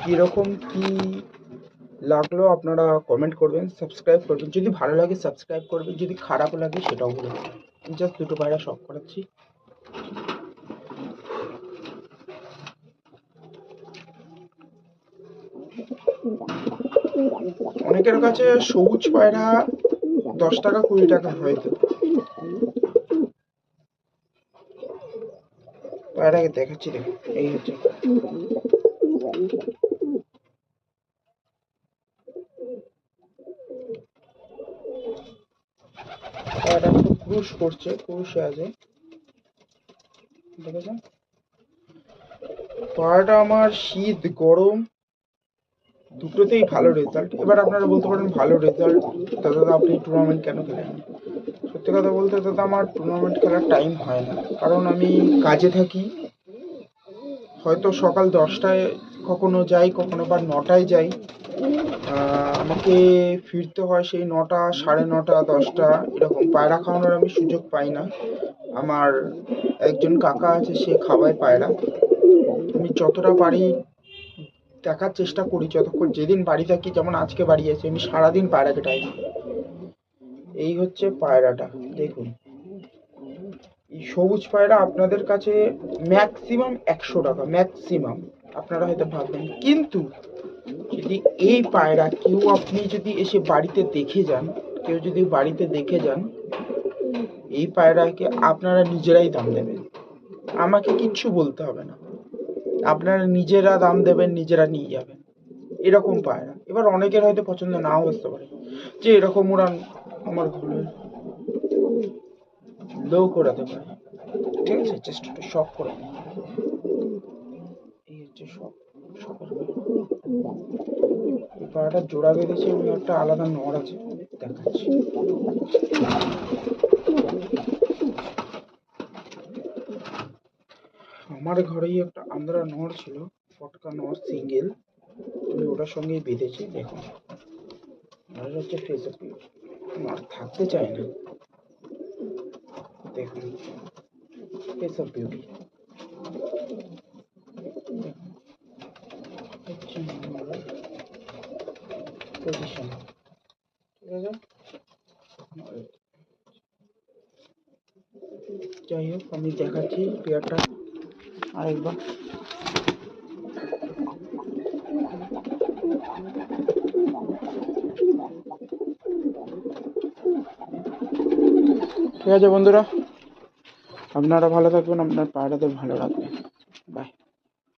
কিরকম কি লাগলো আপনারা কমেন্ট করবেন, সাবস্ক্রাইব করবেন। যদি ভালো লাগে সাবস্ক্রাইব করবেন, যদি খারাপ লাগে সেটাও বলবেন। জাস্ট দুটো পায়রা শখ করাচ্ছি। অনেকের কাছে সবুজ পায়রা 10 টাকা 20 টাকা হয়তো। পায়রাকে দেখাচ্ছি, দেখুন এই হচ্ছে পায়রা। খুব ক্রুশ করছে, ক্রুশে আছে, দেখেছেন? পায়রাটা আমার শীত গরম দুটোতেই ভালো রেজাল্ট। এবার আপনারা বলতে পারেন ভালো রেজাল্ট দাদা আপনি টুর্নামেন্ট কেন খেলেন? সত্যি কথা বলতে দাদা আমার টুর্নামেন্ট খেলার টাইম হয় না, কারণ আমি কাজে থাকি। হয়তো সকাল 10টায় কখনো যাই, কখনো বা 9টায় যাই। আমাকে ফিরতে হয় সেই 9টা, 9:30, 10টা এরকম। পায়রা খাওয়ানোর আমি সুযোগ পাই না। আমার একজন কাকা আছে, সে খাওয়ায় পায়রা। আমি যতটা পারি দেখার চেষ্টা করি, যতক্ষণ যেদিন বাড়ি থাকি, যেমন আজকে বাড়ি আছি, আমি সারাদিন পায়রাকে টাইম। এই হচ্ছে পায়রাটা, দেখুন। এই সবুজ পায়রা আপনাদের কাছে ম্যাক্সিমাম 100 টাকা, ম্যাক্সিমাম। আপনারা হয়তো ভাববেন, কিন্তু যদি এই পায়রা কেউ আপনি যদি এসে বাড়িতে দেখে যান, কেউ যদি বাড়িতে দেখে যান, এই পায়রাকে আপনারা নিজেরাই দাম দেবেন, আমাকে কিচ্ছু বলতে হবে না। আপনারা নিজেরা দাম দেবেন, নিজেরা নিয়ে যাবেন। এরকম পায়রা। এবার অনেকের হয়তো পছন্দ নাও আসতে পারে, যে এরকম উড়ান আমার ঘরে লো করাতে পারে, ঠিক আছে? জাস্ট একটু শখ করে নিন। এই হচ্ছে শখ, শখের এই পায়রাটা জোড়া বেঁধেছে এবং একটা আলাদা নড় আছে, দেখাচ্ছি। আমার ঘরেই একটা আন্দ্রা নড় ছিল, ফটকা নড় সিঙ্গেল, আমি ওটার সঙ্গেই বেঁধেছি। দেখুন আর হচ্ছে ফেস অফ বিউটি, নড় থাকতে চায় না। দেখুন ফেস অফ বিউটি, হচ্ছে পজিশন, ঠিক আছে? যাই হোক, আমি দেখাচ্ছি পেয়ারটা আরেকবার। ঠিক আছে বন্ধুরা, আপনারা ভালো থাকবেন, আপনার পায়রাদের ভালো রাখবেন।